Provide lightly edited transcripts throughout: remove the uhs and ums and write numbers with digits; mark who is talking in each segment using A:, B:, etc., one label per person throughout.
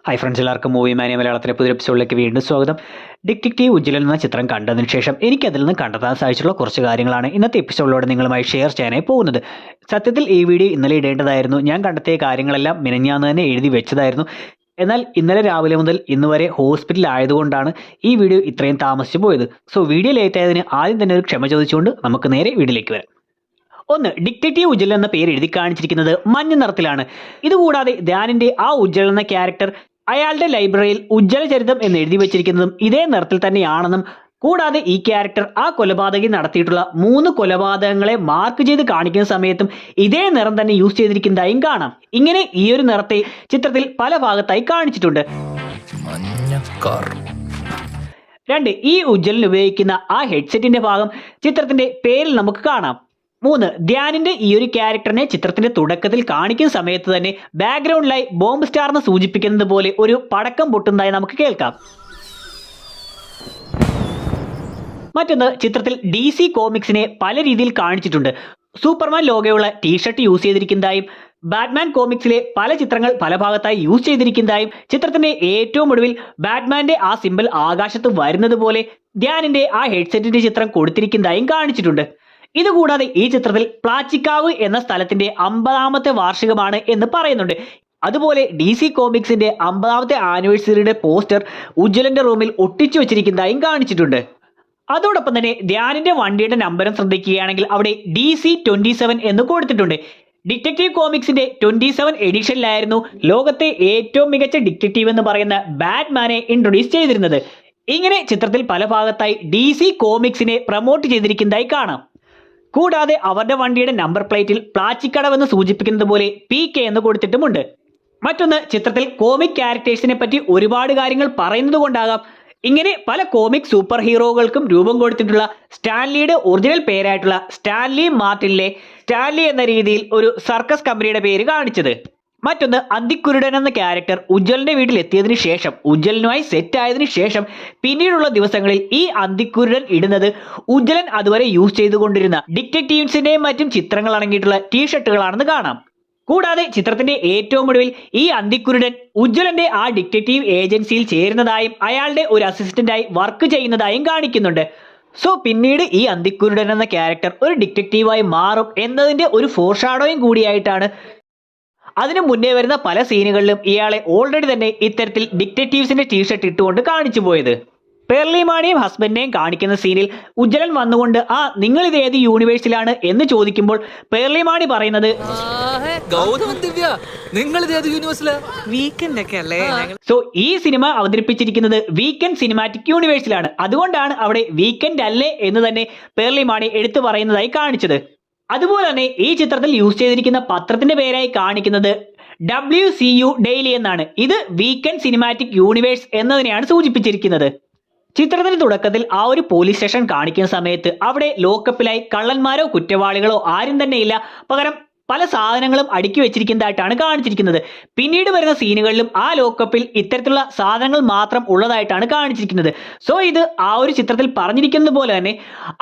A: Hi friends, എല്ലാവർക്കും movie മാനിയ മലയാളത്തിലെ പുതിയ എപ്പിസോഡിലേക്ക് വീണ്ടും സ്വാഗതം. ഡിറ്റക്റ്റീവ് ഉജ്ജ്വലൻ എന്ന ചിത്രം കണ്ടതിന് ശേഷം എനിക്കതിൽ നിന്ന് കണ്ടെത്താൻ സാധിച്ചിട്ടുള്ള കുറച്ച് കാര്യങ്ങളാണ് ഇന്നത്തെ എപ്പിസോഡിലൂടെ നിങ്ങളുമായി ഷെയർ ചെയ്യാനായി പോകുന്നത്. സത്യത്തിൽ ഈ വീഡിയോ ഇന്നലെ ഇടേണ്ടതായിരുന്നു. ഞാൻ കണ്ടെത്തിയ കാര്യങ്ങളെല്ലാം മിനിഞ്ഞാന്ന് തന്നെ എഴുതി വെച്ചതായിരുന്നു. എന്നാൽ ഇന്നലെ രാവിലെ മുതൽ ഇന്ന് വരെ ഹോസ്പിറ്റലിൽ ആയതുകൊണ്ടാണ് ഈ വീഡിയോ ഇത്രയും താമസിച്ചു പോയത്. സോ വീഡിയോ ലേറ്റ് ആയതിന് ആദ്യം തന്നെ ഒരു ക്ഷമ ചോദിച്ചുകൊണ്ട് നമുക്ക് നേരെ വീഡിയോയിലേക്ക് വരാം. ഒന്ന്, ഡിറ്റക്റ്റീവ് ഉജ്ജ്വലൻ എന്ന പേര് എഴുതി കാണിച്ചിരിക്കുന്നത് മഞ്ഞ നിറത്തിലാണ്. ഇതുകൂടാതെ ധ്യാനിന്റെ ആ ഉജ്ജ്വലൻ എന്ന ക്യാരക്ടർ അയാളുടെ ലൈബ്രറിയിൽ ഉജ്ജ്വല ചരിതം എന്ന് എഴുതി വെച്ചിരിക്കുന്നതും ഇതേ നിറത്തിൽ തന്നെയാണെന്നും, കൂടാതെ ഈ ക്യാരക്ടർ ആ കൊലപാതകി നടത്തിയിട്ടുള്ള 3 കൊലപാതകങ്ങളെ മാർക്ക് ചെയ്ത് കാണിക്കുന്ന സമയത്തും ഇതേ നിറം തന്നെ യൂസ് ചെയ്തിരിക്കുന്നതായും കാണാം. ഇങ്ങനെ ഈ ഒരു നിറത്തെ ചിത്രത്തിൽ പല ഭാഗത്തായി കാണിച്ചിട്ടുണ്ട്. 2, ഈ ഉജ്ജ്വലൻ ഉപയോഗിക്കുന്ന ആ ഹെഡ്സെറ്റിന്റെ ഭാഗം ചിത്രത്തിന്റെ പേരിൽ നമുക്ക് കാണാം. 3, ധ്യാനിന്റെ ഈ ഒരു ക്യാരക്ടറിനെ ചിത്രത്തിന്റെ തുടക്കത്തിൽ കാണിക്കുന്ന സമയത്ത് തന്നെ ബാക്ക്ഗ്രൗണ്ടിലായി ബോംബ് സ്റ്റാറിനെ സൂചിപ്പിക്കുന്നത് പോലെ ഒരു പടക്കം പൊട്ടുന്നതായി നമുക്ക് കേൾക്കാം. മറ്റൊന്ന്, ചിത്രത്തിൽ DC കോമിക്സിനെ പല രീതിയിൽ കാണിച്ചിട്ടുണ്ട്. സൂപ്പർമാൻ ലോഗോയുള്ള ടീഷർട്ട് യൂസ് ചെയ്തിരിക്കുന്നതായും ബാറ്റ്മാൻ കോമിക്സിലെ പല ചിത്രങ്ങൾ പല ഭാഗത്തായി യൂസ് ചെയ്തിരിക്കുന്നതായും ചിത്രത്തിന്റെ ഏറ്റവും ഒടുവിൽ ബാറ്റ്മാന്റെ ആ സിംബൽ ആകാശത്ത് വരുന്നത് പോലെ ധ്യാനിന്റെ ആ ഹെഡ്സെറ്റിന്റെ ചിത്രം കൊടുത്തിരിക്കുന്നതായും കാണിച്ചിട്ടുണ്ട്. ഇതുകൂടാതെ ഈ ചിത്രത്തിൽ പ്ലാച്ചിക്കാവ് എന്ന സ്ഥലത്തിന്റെ 50ാമത്തെ വാർഷികമാണ് എന്ന് പറയുന്നുണ്ട്. അതുപോലെ DC കോമിക്സിന്റെ 50ാമത്തെ ആനിവേഴ്സറിയുടെ പോസ്റ്റർ ഉജ്ജ്വലന്റെ റൂമിൽ ഒട്ടിച്ചു വെച്ചിരിക്കുന്നതായും കാണിച്ചിട്ടുണ്ട്. അതോടൊപ്പം തന്നെ ധ്യാനിന്റെ വണ്ടിയുടെ നമ്പറും ശ്രദ്ധിക്കുകയാണെങ്കിൽ അവിടെ DC-27 എന്ന് കൊടുത്തിട്ടുണ്ട്. ഡിറ്റക്റ്റീവ് കോമിക്സിന്റെ 27 എഡിഷനിലായിരുന്നു ലോകത്തെ ഏറ്റവും മികച്ച ഡിറ്റക്റ്റീവ് എന്ന് പറയുന്ന ബാറ്റ്മാനെ ഇൻട്രൊഡ്യൂസ് ചെയ്തിരുന്നത്. ഇങ്ങനെ ചിത്രത്തിൽ പല ഭാഗത്തായി DC കോമിക്സിനെ പ്രൊമോട്ട് ചെയ്തിരിക്കുന്നതായി കാണാം. കൂടാതെ അവരുടെ വണ്ടിയുടെ നമ്പർ പ്ലേറ്റിൽ പ്ലാച്ചിക്കടവ് എന്ന് സൂചിപ്പിക്കുന്നത് പോലെ PK എന്ന് കൊടുത്തിട്ടുമുണ്ട്. മറ്റൊന്ന്, ചിത്രത്തിൽ കോമിക് ക്യാരക്ടേഴ്സിനെ പറ്റി ഒരുപാട് കാര്യങ്ങൾ പറയുന്നത് കൊണ്ടാകാം ഇങ്ങനെ പല കോമിക് സൂപ്പർ ഹീറോകൾക്കും രൂപം കൊടുത്തിട്ടുള്ള സ്റ്റാൻലിയുടെ ഒറിജിനൽ പേരായിട്ടുള്ള സ്റ്റാൻലി മാർട്ടിനിലെ സ്റ്റാൻലി എന്ന രീതിയിൽ ഒരു സർക്കസ് കമ്പനിയുടെ പേര് കാണിച്ചത്. മറ്റൊന്ന്, അന്തിക്കുരുടൻ എന്ന ക്യാരക്ടർ ഉജ്ജ്വലന്റെ വീട്ടിൽ എത്തിയതിനു ശേഷം ഉജ്ജ്വലനുമായി സെറ്റ് ആയതിനു ശേഷം പിന്നീടുള്ള ദിവസങ്ങളിൽ ഈ അന്തിക്കുരുടൻ ഇടുന്നത് ഉജ്ജ്വലൻ അതുവരെ യൂസ് ചെയ്തുകൊണ്ടിരുന്ന ഡിറ്റക്റ്റീവ്സിന്റെയും മറ്റും ചിത്രങ്ങൾ അടങ്ങിയിട്ടുള്ള ടീഷർട്ടുകളാണെന്ന് കാണാം. കൂടാതെ ചിത്രത്തിന്റെ ഏറ്റവും ഒടുവിൽ ഈ അന്തിക്കുരുടൻ ഉജ്ജ്വലന്റെ ആ ഡിറ്റക്റ്റീവ് ഏജൻസിയിൽ ചേരുന്നതായും അയാളുടെ ഒരു അസിസ്റ്റന്റായി വർക്ക് ചെയ്യുന്നതായും കാണിക്കുന്നുണ്ട്. സോ പിന്നീട് ഈ അന്തിക്കുരുടൻ എന്ന ക്യാരക്ടർ ഒരു ഡിറ്റക്റ്റീവായി മാറും എന്നതിന്റെ ഒരു ഫോർഷാഡോയും കൂടിയായിട്ടാണ് അതിനു മുന്നേ വരുന്ന പല സീനുകളിലും ഇയാളെ ഓൾറെഡി തന്നെ ഇത്തരത്തിൽ ഡിറ്റക്റ്റീവ്സിന്റെ ടീഷർട്ട് ഇട്ടുകൊണ്ട് കാണിച്ചു പോയത്. പെർലിമാണിയും ഹസ്ബൻഡിനെയും കാണിക്കുന്ന സീനിൽ ഉജ്ജ്വലൻ വന്നുകൊണ്ട് നിങ്ങൾ ഇത് ഏത് യൂണിവേഴ്സിലാണ് എന്ന് ചോദിക്കുമ്പോൾ പെർലിമാണി പറയുന്നത് സോ ഈ സിനിമ അവതരിപ്പിച്ചിരിക്കുന്നത് വീക്കെൻഡ് സിനിമാറ്റിക് യൂണിവേഴ്സിലാണ്. അതുകൊണ്ടാണ് അവിടെ വീക്കെൻഡ് അല്ലേ എന്ന് തന്നെ പെർലിമാണി എടുത്തു പറയുന്നതായി കാണിച്ചത്. അതുപോലെ തന്നെ ഈ ചിത്രത്തിൽ യൂസ് ചെയ്തിരിക്കുന്ന പത്രത്തിന്റെ പേരായി കാണിക്കുന്നത് WCU ഡെയിലി എന്നാണ്. ഇത് വീക്കെൻഡ് സിനിമാറ്റിക് യൂണിവേഴ്സ് എന്നതിനെയാണ് സൂചിപ്പിച്ചിരിക്കുന്നത്. ചിത്രത്തിന്റെ തുടക്കത്തിൽ ആ ഒരു പോലീസ് സ്റ്റേഷൻ കാണിക്കുന്ന സമയത്ത് അവിടെ ലോക്കപ്പിലായി കള്ളന്മാരോ കുറ്റവാളികളോ ആരും തന്നെ ഇല്ല. പകരം പല സാധനങ്ങളും അടുക്കി വെച്ചിരിക്കുന്നതായിട്ടാണ് കാണിച്ചിരിക്കുന്നത്. പിന്നീട് വരുന്ന സീനുകളിലും ആ ലോക്കപ്പിൽ ഇത്തരത്തിലുള്ള സാധനങ്ങൾ മാത്രം ഉള്ളതായിട്ടാണ് കാണിച്ചിരിക്കുന്നത്. സോ ഇത് ആ ഒരു ചിത്രത്തിൽ പറഞ്ഞിരിക്കുന്നത് പോലെ തന്നെ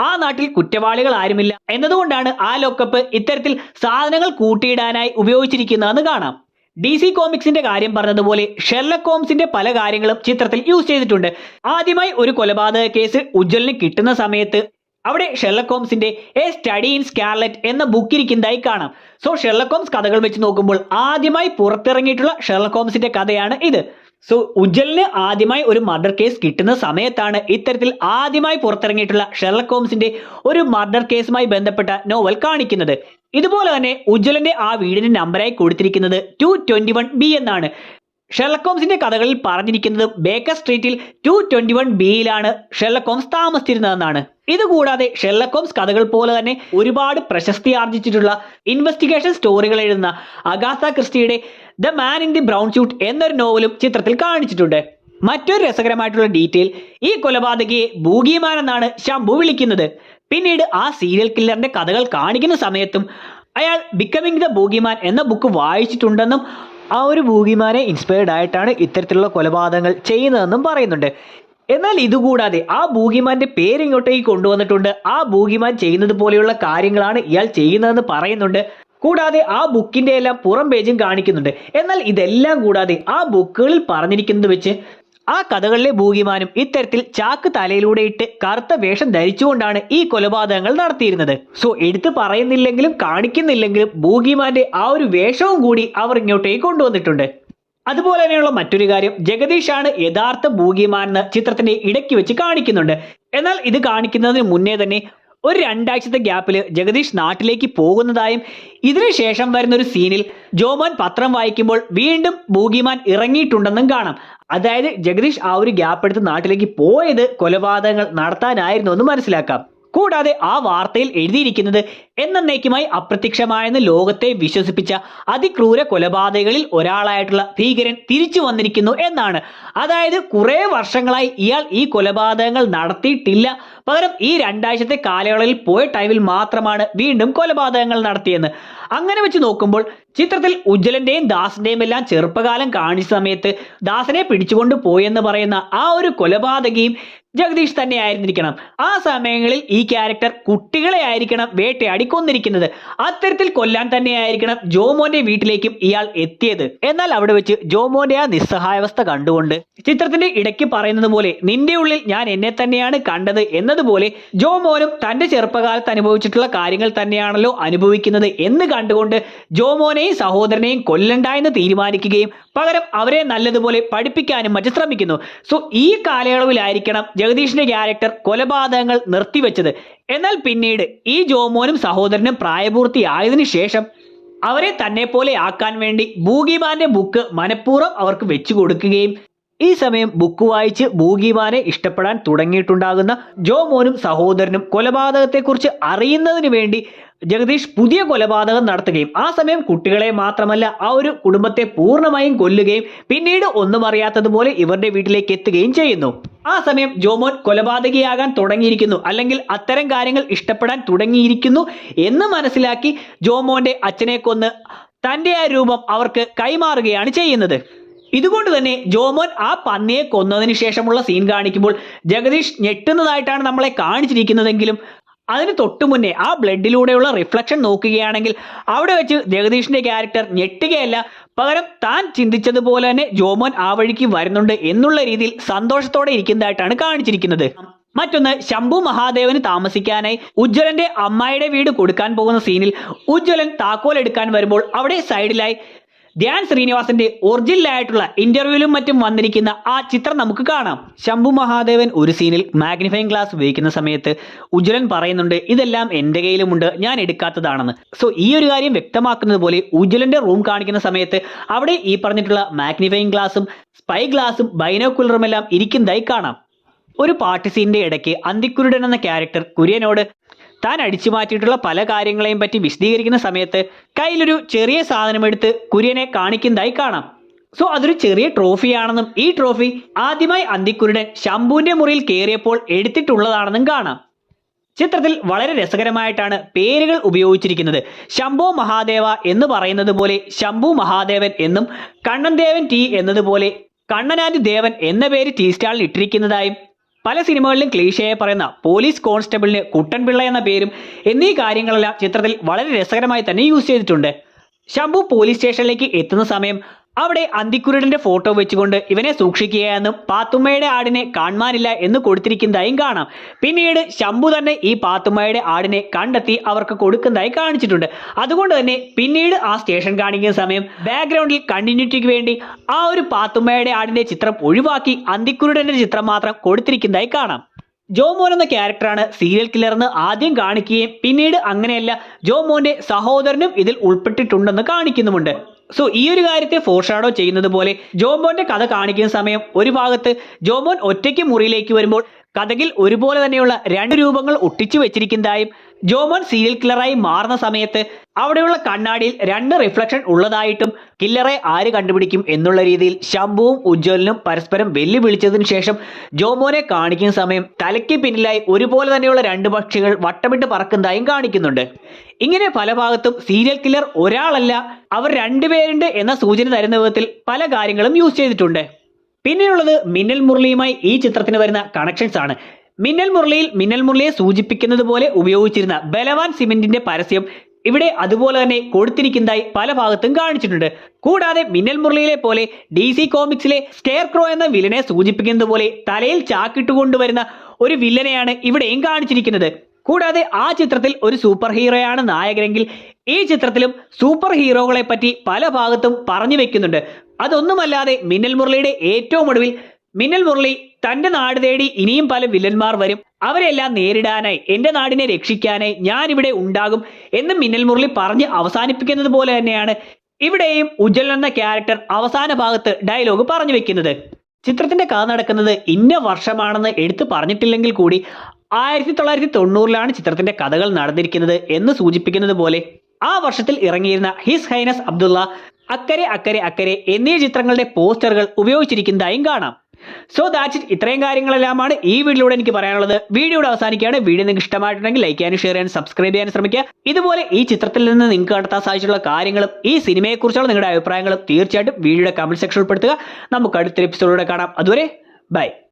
A: ആ നാട്ടിൽ കുറ്റവാളികൾ ആരുമില്ല എന്നതുകൊണ്ടാണ് ആ ലോക്കപ്പ് ഇത്തരത്തിൽ സാധനങ്ങൾ കൂട്ടിയിടാനായി ഉപയോഗിച്ചിരിക്കുന്നതെന്ന് കാണാം. DC കോമിക്സിന്റെ കാര്യം പറഞ്ഞതുപോലെ ഷെർലക് ഹോംസിന്റെ പല കാര്യങ്ങളും ചിത്രത്തിൽ യൂസ് ചെയ്തിട്ടുണ്ട്. ആദ്യമായി ഒരു കൊലപാതക കേസ് ഉജ്ജ്വലിന് കിട്ടുന്ന സമയത്ത് അവിടെ ഷെർലക് ഹോംസിന്റെ എ സ്റ്റഡി ഇൻ സ്കാർലറ്റ് എന്ന ബുക്ക് ഇരിക്കുന്നതായി കാണാം. സോ ഷെർലക് ഹോംസ് കഥകൾ വെച്ച് നോക്കുമ്പോൾ ആദ്യമായി പുറത്തിറങ്ങിയിട്ടുള്ള ഷെർലക് ഹോംസിന്റെ കഥയാണ് ഇത്. സോ ഉജ്ജ്വലിന് ആദ്യമായി ഒരു മർഡർ കേസ് കിട്ടുന്ന സമയത്താണ് ഇത്തരത്തിൽ ആദ്യമായി പുറത്തിറങ്ങിയിട്ടുള്ള ഷെർലക് ഹോംസിന്റെ ഒരു മർഡർ കേസുമായി ബന്ധപ്പെട്ട നോവൽ കാണിക്കുന്നത്. ഇതുപോലെ തന്നെ ഉജ്ജ്വലന്റെ ആ വീടിന്റെ നമ്പറായി കൊടുത്തിരിക്കുന്നത് 221B എന്നാണ്. ഷെർലക് ഹോംസിന്റെ കഥകളിൽ പറഞ്ഞിരിക്കുന്നത് ബേക്കർ സ്ട്രീറ്റിൽ 221Bയിലാണ് ഷെർലക് ഹോംസ് താമസിച്ചിരുന്നതെന്നാണ്. ഇതുകൂടാതെ ഷെർലക് ഹോംസ് കഥകൾ പോലെ തന്നെ ഒരുപാട് പ്രശസ്തി ആർജിച്ചിട്ടുള്ള ഇൻവെസ്റ്റിഗേഷൻ സ്റ്റോറികൾ എഴുതുന്ന അഗാത്ത ക്രിസ്റ്റിയുടെ the man in the brown suit എന്നൊരു നോവലും ചിത്രത്തിൽ കാണിച്ചിട്ടുണ്ട്. മറ്റൊരു രസകരമായിട്ടുള്ള ഡീറ്റെയിൽ, ഈ കൊലപാതകിയെ ബൂഗിമാൻ എന്നാണ് ശംഭു വിളിക്കുന്നത്. പിന്നീട് ആ സീരിയൽ കില്ലറിന്റെ കഥകൾ കാണിക്കുന്ന സമയത്തും അയാൾ ബിക്കമിങ് ദ ബൂഗിമാൻ എന്ന ബുക്ക് വായിച്ചിട്ടുണ്ടെന്നും ആ ഒരു ബൂഗിമാനെ ഇൻസ്പയർഡ് ആയിട്ടാണ് ഇത്തരത്തിലുള്ള കൊലപാതകങ്ങൾ ചെയ്യുന്നതെന്നും പറയുന്നുണ്ട്. എന്നാൽ ഇതുകൂടാതെ ആ ബൂഗിമാന്റെ പേരിങ്ങോട്ടേക്ക് കൊണ്ടുവന്നിട്ടുണ്ട്. ആ ബൂഗിമാൻ ചെയ്യുന്നത് പോലെയുള്ള കാര്യങ്ങളാണ് ഇയാൾ ചെയ്യുന്നതെന്ന് പറയുന്നുണ്ട്. കൂടാതെ ആ ബുക്കിന്റെ എല്ലാം പുറം പേജും കാണിക്കുന്നുണ്ട്. എന്നാൽ ഇതെല്ലാം കൂടാതെ ആ ബുക്കുകളിൽ പറഞ്ഞിരിക്കുന്നത് വെച്ച് ആ കഥകളിലെ ഭൂകിമാനും ഇത്തരത്തിൽ ചാക്ക് തലയിലൂടെ ഇട്ട് കറുത്ത വേഷം ധരിച്ചുകൊണ്ടാണ് ഈ കൊലപാതകങ്ങൾ നടത്തിയിരുന്നത്. സോ എടുത്തു പറയുന്നില്ലെങ്കിലും കാണിക്കുന്നില്ലെങ്കിലും ഭൂകിമാന്റെ ആ ഒരു വേഷവും കൂടി അവർ ഇങ്ങോട്ടേക്ക് കൊണ്ടുവന്നിട്ടുണ്ട്. അതുപോലെ തന്നെയുള്ള മറ്റൊരു കാര്യം, ജഗദീഷാണ് യഥാർത്ഥ ഭൂകിമാൻ എന്ന് ചിത്രത്തിന്റെ ഇടയ്ക്ക് വെച്ച് കാണിക്കുന്നുണ്ട്. എന്നാൽ ഇത് കാണിക്കുന്നതിന് മുന്നേ തന്നെ ഒരു 2 ആഴ്ചത്തെ ഗ്യാപ്പിൽ ജഗദീഷ് നാട്ടിലേക്ക് പോകുന്നതായും ഇതിനുശേഷം വരുന്ന ഒരു സീനിൽ ജോമോൻ പത്രം വായിക്കുമ്പോൾ വീണ്ടും ഭൂകിമാൻ ഇറങ്ങിയിട്ടുണ്ടെന്നും കാണാം. അതായത് ജഗദീഷ് ആ ഒരു ഗ്യാപ്പ് എടുത്ത് നാട്ടിലേക്ക് പോയത് കൊലപാതകങ്ങൾ നടത്താനായിരുന്നു എന്ന് മനസ്സിലാക്കാം. കൂടാതെ ആ വാർത്തയിൽ എഴുതിയിരിക്കുന്നത് എന്നേക്കുമായി അപ്രത്യക്ഷമായെന്ന് ലോകത്തെ വിശ്വസിപ്പിച്ച അതിക്രൂര കൊലപാതകളിൽ ഒരാളായിട്ടുള്ള ഭീകരൻ തിരിച്ചു വന്നിരിക്കുന്നു എന്നാണ്. അതായത് കുറെ വർഷങ്ങളായി ഇയാൾ ഈ കൊലപാതകങ്ങൾ നടത്തിയിട്ടില്ല, പകരം ഈ 2 ആഴ്ചത്തെ കാലയളവിൽ പോയ ടൈമിൽ മാത്രമാണ് വീണ്ടും കൊലപാതകങ്ങൾ നടത്തിയെന്ന്. അങ്ങനെ വെച്ച് നോക്കുമ്പോൾ ചിത്രത്തിൽ ഉജ്ജ്വലന്റെയും ദാസിന്റെയും എല്ലാം ചെറുപ്പകാലം കാണിച്ച സമയത്ത് ദാസനെ പിടിച്ചുകൊണ്ട് പോയെന്ന് പറയുന്ന ആ ഒരു കൊലപാതകയും ജഗദീഷ് തന്നെ ആയിരുന്നിരിക്കണം. ആ സമയങ്ങളിൽ ഈ ക്യാരക്ടർ കുട്ടികളെ ആയിരിക്കണം വേട്ടയാടി കൊന്നിരിക്കുന്നത്. അത്തരത്തിൽ കൊല്ലാൻ തന്നെയായിരിക്കണം ജോമോന്റെ വീട്ടിലേക്കും ഇയാൾ എത്തിയത്. എന്നാൽ അവിടെ വെച്ച് ജോമോന്റെ ആ നിസ്സഹായാവസ്ഥ കണ്ടുകൊണ്ട് ചിത്രത്തിന്റെ ഇടയ്ക്ക് പറയുന്നത് പോലെ നിന്റെ ഉള്ളിൽ ഞാൻ എന്നെ തന്നെയാണ് കണ്ടത് എന്നതുപോലെ ജോമോനും തന്റെ ചെറുപ്പകാലത്ത് അനുഭവിച്ചിട്ടുള്ള കാര്യങ്ങൾ തന്നെയാണല്ലോ അനുഭവിക്കുന്നത് എന്ന് കണ്ടുകൊണ്ട് ജോമോനെയും സഹോദരനെയും കൊല്ലണ്ട എന്ന് തീരുമാനിക്കുകയും പകരം അവരെ നല്ലതുപോലെ പഠിപ്പിക്കാനും മറ്റും ശ്രമിക്കുന്നു. സോ ഈ കാലയളവിലായിരിക്കണം ജഗദീഷിന്റെ ക്യാരക്ടർ കൊലപാതകങ്ങൾ നിർത്തിവെച്ചത്. എന്നാൽ പിന്നീട് ഈ ജോമോനും സഹോദരനും പ്രായപൂർത്തിയായതിനു ശേഷം അവരെ തന്നെ പോലെ ആക്കാൻ വേണ്ടി ഭൂകിമാന്റെ ബുക്ക് മനഃപൂർവ്വം അവർക്ക് വെച്ചു കൊടുക്കുകയും ഈ സമയം ബുക്ക് വായിച്ച് ഭൂകിമാനെ ഇഷ്ടപ്പെടാൻ തുടങ്ങിയിട്ടുണ്ടാകുന്ന ജോമോനും സഹോദരനും കൊലപാതകത്തെക്കുറിച്ച് അറിയുന്നതിന് വേണ്ടി ജഗദീഷ് പുതിയ കൊലപാതകം നടത്തുകയും ആ സമയം കുട്ടികളെ മാത്രമല്ല ആ ഒരു കുടുംബത്തെ പൂർണ്ണമായും കൊല്ലുകയും പിന്നീട് ഒന്നും അറിയാത്തതുപോലെ ഇവരുടെ വീട്ടിലേക്ക് എത്തുകയും ചെയ്യുന്നു. ആ സമയം ജോമോൻ കൊലപാതകിയാകാൻ തുടങ്ങിയിരിക്കുന്നു, അല്ലെങ്കിൽ അത്തരം കാര്യങ്ങൾ ഇഷ്ടപ്പെടാൻ തുടങ്ങിയിരിക്കുന്നു എന്ന് മനസ്സിലാക്കി ജോമോന്റെ അച്ഛനെ കൊന്ന് തന്റെ ആ രൂപം അവർക്ക് കൈമാറുകയാണ് ചെയ്യുന്നത്. ഇതുകൊണ്ട് തന്നെ ജോമോൻ ആ പന്നിയെ കൊന്നതിന് ശേഷമുള്ള സീൻ കാണിക്കുമ്പോൾ ജഗദീഷ് ഞെട്ടുന്നതായിട്ടാണ് നമ്മളെ കാണിച്ചിരിക്കുന്നതെങ്കിലും അതിന് തൊട്ടു മുന്നേ ആ ബ്ലഡിലൂടെയുള്ള റിഫ്ലക്ഷൻ നോക്കുകയാണെങ്കിൽ അവിടെ വെച്ച് ജഗദീഷിന്റെ ക്യാരക്ടർ ഞെട്ടുകയല്ല, പകരം താൻ ചിന്തിച്ചതുപോലെ തന്നെ ജോമോൻ ആ വഴിക്ക് വരുന്നുണ്ട് എന്നുള്ള രീതിയിൽ സന്തോഷത്തോടെ ഇരിക്കുന്നതായിട്ടാണ് കാണിച്ചിരിക്കുന്നത്. മറ്റൊന്ന്, ശംഭു മഹാദേവന് താമസിക്കാനായി ഉജ്ജ്വലന്റെ അമ്മായിയുടെ വീട് കൊടുക്കാൻ പോകുന്ന സീനിൽ ഉജ്ജ്വലൻ താക്കോൽ എടുക്കാൻ വരുമ്പോൾ അവിടെ സൈഡിലായി ധ്യാൻ ശ്രീനിവാസന്റെ ഒറിജിനലായിട്ടുള്ള ഇന്റർവ്യൂവിലും മറ്റും വന്നിരിക്കുന്ന ആ ചിത്രം നമുക്ക് കാണാം. ശംഭു മഹാദേവൻ ഒരു സീനിൽ മാഗ്നിഫൈങ് ഗ്ലാസ് ഉപയോഗിക്കുന്ന സമയത്ത് ഉജ്ജ്വലൻ പറയുന്നുണ്ട് ഇതെല്ലാം എൻ്റെ കയ്യിലുമുണ്ട്, ഞാൻ എടുക്കാത്തതാണെന്ന്. സോ ഈ ഒരു കാര്യം വ്യക്തമാക്കുന്നത് പോലെ ഉജ്ജ്വലന്റെ റൂം കാണിക്കുന്ന സമയത്ത് അവിടെ ഈ പറഞ്ഞിട്ടുള്ള മാഗ്നിഫൈങ് ഗ്ലാസും സ്പൈ ഗ്ലാസും ബൈനോക്കുലറും എല്ലാം ഇരിക്കുന്നതായി കാണാം. ഒരു പാട്ട് സീനിന്റെ ഇടയ്ക്ക് അന്തിക്കുരുടൻ എന്ന ക്യാരക്ടർ കുര്യനോട് താൻ അടിച്ചു മാറ്റിയിട്ടുള്ള പല കാര്യങ്ങളെയും പറ്റി വിശദീകരിക്കുന്ന സമയത്ത് കയ്യിലൊരു ചെറിയ സാധനം എടുത്ത് കുര്യനെ കാണിക്കുന്നതായി കാണാം. സോ അതൊരു ചെറിയ ട്രോഫിയാണെന്നും ഈ ട്രോഫി ആദ്യമായി അന്തിക്കുരുടൻ ശംഭുവിന്റെ മുറിയിൽ കയറിയപ്പോൾ എടുത്തിട്ടുള്ളതാണെന്നും കാണാം. ചിത്രത്തിൽ വളരെ രസകരമായിട്ടാണ് പേരുകൾ ഉപയോഗിച്ചിരിക്കുന്നത്. ശംഭോ മഹാദേവ എന്ന് പറയുന്നത് പോലെ ശംഭു മഹാദേവൻ എന്നും കണ്ണൻ ദേവൻ ടി എന്നതുപോലെ കണ്ണനാൻഡ് ദേവൻ എന്ന പേര് ടീ സ്റ്റാളിൽ ഇട്ടിരിക്കുന്നതായും പല സിനിമകളിലും ക്ലീഷയായി പറയുന്ന പോലീസ് കോൺസ്റ്റബിളിന് കുട്ടൻപിള്ള എന്ന പേരും എന്നീ കാര്യങ്ങളെല്ലാം ചിത്രത്തിൽ വളരെ രസകരമായി തന്നെ യൂസ് ചെയ്തിട്ടുണ്ട്. ശംഭു പോലീസ് സ്റ്റേഷനിലേക്ക് എത്തുന്ന സമയം അവിടെ അന്തിക്കുരുടന്റെ ഫോട്ടോ വെച്ചുകൊണ്ട് ഇവനെ സൂക്ഷിക്കുകയെന്നും പാത്തുമ്മയുടെ ആടിനെ കാണാനില്ല എന്ന് കൊടുത്തിരിക്കുന്നതായും കാണാം. പിന്നീട് ശംഭു തന്നെ ഈ പാത്തുമ്മയുടെ ആടിനെ കണ്ടെത്തി അവർക്ക് കൊടുക്കുന്നതായി കാണിച്ചിട്ടുണ്ട്. അതുകൊണ്ട് തന്നെ പിന്നീട് ആ സ്റ്റേഷൻ കാണിക്കുന്ന സമയം ബാക്ക്ഗ്രൗണ്ടിൽ കണ്ടിന്യൂറ്റിക്ക് വേണ്ടി ആ ഒരു പാത്തുമ്മയുടെ ആടിന്റെ ചിത്രം ഒഴിവാക്കി അന്തിക്കുരുടന്റെ ചിത്രം മാത്രം കൊടുത്തിരിക്കുന്നതായി കാണാം. ജോമോൻ എന്ന ക്യാരക്ടറാണ് സീരിയൽ കില്ലർ എന്ന് ആദ്യം കാണിക്കുകയും പിന്നീട് അങ്ങനെയല്ല ജോമോന്റെ സഹോദരനും ഇതിൽ ഉൾപ്പെട്ടിട്ടുണ്ടെന്ന് കാണിക്കുന്നുമുണ്ട്. സോ ഈ ഒരു കാര്യത്തെ ഫോർഷാഡോ ചെയ്യുന്നത് പോലെ ജോമോന്റെ കഥ കാണിക്കുന്ന സമയം ഒരു ഭാഗത്ത് ജോമോൻ ഒറ്റയ്ക്ക് മുറിയിലേക്ക് വരുമ്പോൾ കഥകിൽ ഒരുപോലെ തന്നെയുള്ള 2 രൂപങ്ങൾ ഒട്ടിച്ചു വെച്ചിരിക്കുന്നതായും ജോമോൻ സീരിയൽ കില്ലറായി മാറുന്ന സമയത്ത് അവിടെയുള്ള കണ്ണാടിയിൽ 2 റിഫ്ലക്ഷൻ ഉള്ളതായിട്ടും കില്ലറെ ആര് കണ്ടുപിടിക്കും എന്നുള്ള രീതിയിൽ ശംഭുവും ഉജ്ജ്വലനും പരസ്പരം വെല്ലുവിളിച്ചതിനു ശേഷം ജോമോനെ കാണിക്കുന്ന സമയം തലയ്ക്ക് പിന്നിലായി ഒരുപോലെ തന്നെയുള്ള 2 പക്ഷികൾ വട്ടമിട്ട് പറക്കുന്നതായും കാണിക്കുന്നുണ്ട്. ഇങ്ങനെ പല ഭാഗത്തും സീരിയൽ കില്ലർ ഒരാളല്ല, അവർ 2 പേരുണ്ട് എന്ന സൂചന തരുന്ന വിധത്തിൽ പല കാര്യങ്ങളും യൂസ് ചെയ്തിട്ടുണ്ട്. പിന്നെയുള്ളത് മിന്നൽ മുരളിയുമായി ഈ ചിത്രത്തിന് വരുന്ന കണക്ഷൻസ് ആണ്. മിന്നൽ മുരളിയെ സൂചിപ്പിക്കുന്നത് പോലെ ഉപയോഗിച്ചിരുന്ന ബലവാൻ സിമെന്റിന്റെ പരസ്യം ഇവിടെ അതുപോലെ തന്നെ കൊടുത്തിരിക്കുന്നതായി പല ഭാഗത്തും കാണിച്ചിട്ടുണ്ട്. കൂടാതെ മിന്നൽ മുരളിയിലെ പോലെ DC കോമിക്സിലെ സ്കെയർ ക്രോ എന്ന വില്ലനെ സൂചിപ്പിക്കുന്നത് പോലെ തലയിൽ ചാക്കിട്ടുകൊണ്ടുവരുന്ന ഒരു വില്ലനെയാണ് ഇവിടെയും കാണിച്ചിരിക്കുന്നത്. കൂടാതെ ആ ചിത്രത്തിൽ ഒരു സൂപ്പർ ഹീറോയാണ് നായകനെങ്കിൽ ഈ ചിത്രത്തിലും സൂപ്പർ ഹീറോകളെ പറ്റി പല ഭാഗത്തും പറഞ്ഞു വെക്കുന്നുണ്ട്. അതൊന്നുമല്ലാതെ മിന്നൽ മുരളിയുടെ ഏറ്റവും ഒടുവിൽ മിന്നൽ മുരളി തന്റെ നാട് തേടി ഇനിയും പല വില്ലന്മാർ വരും, അവരെല്ലാം നേരിടാനായി എന്റെ നാടിനെ രക്ഷിക്കാനായി ഞാൻ ഇവിടെ ഉണ്ടാകും എന്ന് മിന്നൽ മുരളി പറഞ്ഞ് അവസാനിപ്പിക്കുന്നത് പോലെ തന്നെയാണ് ഇവിടെയും ഉജ്ജൽ എന്ന ക്യാരക്ടർ അവസാന ഭാഗത്ത് ഡയലോഗ് പറഞ്ഞു വെക്കുന്നത്. ചിത്രത്തിന്റെ കഥ നടക്കുന്നത് ഇന്ന വർഷമാണെന്ന് എടുത്തു പറഞ്ഞിട്ടില്ലെങ്കിൽ കൂടി 1990-ലാണ് ചിത്രത്തിന്റെ കഥകൾ നടന്നിരിക്കുന്നത് എന്ന് സൂചിപ്പിക്കുന്നത് പോലെ ആ വർഷത്തിൽ ഇറങ്ങിയിരുന്ന ഹിസ് ഹൈനസ് അബ്ദുള്ള, അക്കരെ അക്കരെ അക്കരെ എന്നീ ചിത്രങ്ങളുടെ പോസ്റ്ററുകൾ ഉപയോഗിച്ചിരിക്കുന്നതായും കാണാം. So that's it. ഇത്രയും കാര്യങ്ങളെല്ലാമാണ് ഈ വീഡിയോയിലൂടെ എനിക്ക് പറയാനുള്ളത്. വീഡിയോയുടെ അവസാനിക്കുകയാണ്. വീഡിയോ നിങ്ങൾക്ക് ഇഷ്ടമായിട്ടുണ്ടെങ്കിൽ ലൈക്ക് ചെയ്യാനും ഷെയർ ചെയ്യാനും സബ്സ്ക്രൈബ് ചെയ്യാനും ശ്രമിക്കുക. ഇതുപോലെ ഈ ചിത്രത്തിൽ നിന്ന് നിങ്ങൾക്ക് കണ്ടെത്താൻ സാധിച്ചിട്ടുള്ള കാര്യങ്ങളും ഈ സിനിമയെക്കുറിച്ചുള്ള നിങ്ങളുടെ അഭിപ്രായങ്ങളും തീർച്ചയായിട്ടും വീഡിയോയുടെ കമന്റ് സെക്ഷനിൽ ഉൾപ്പെടുത്തുക. നമുക്ക് അടുത്തൊരു എപ്പിസോഡിലൂടെ കാണാം. അതുവരെ ബൈ.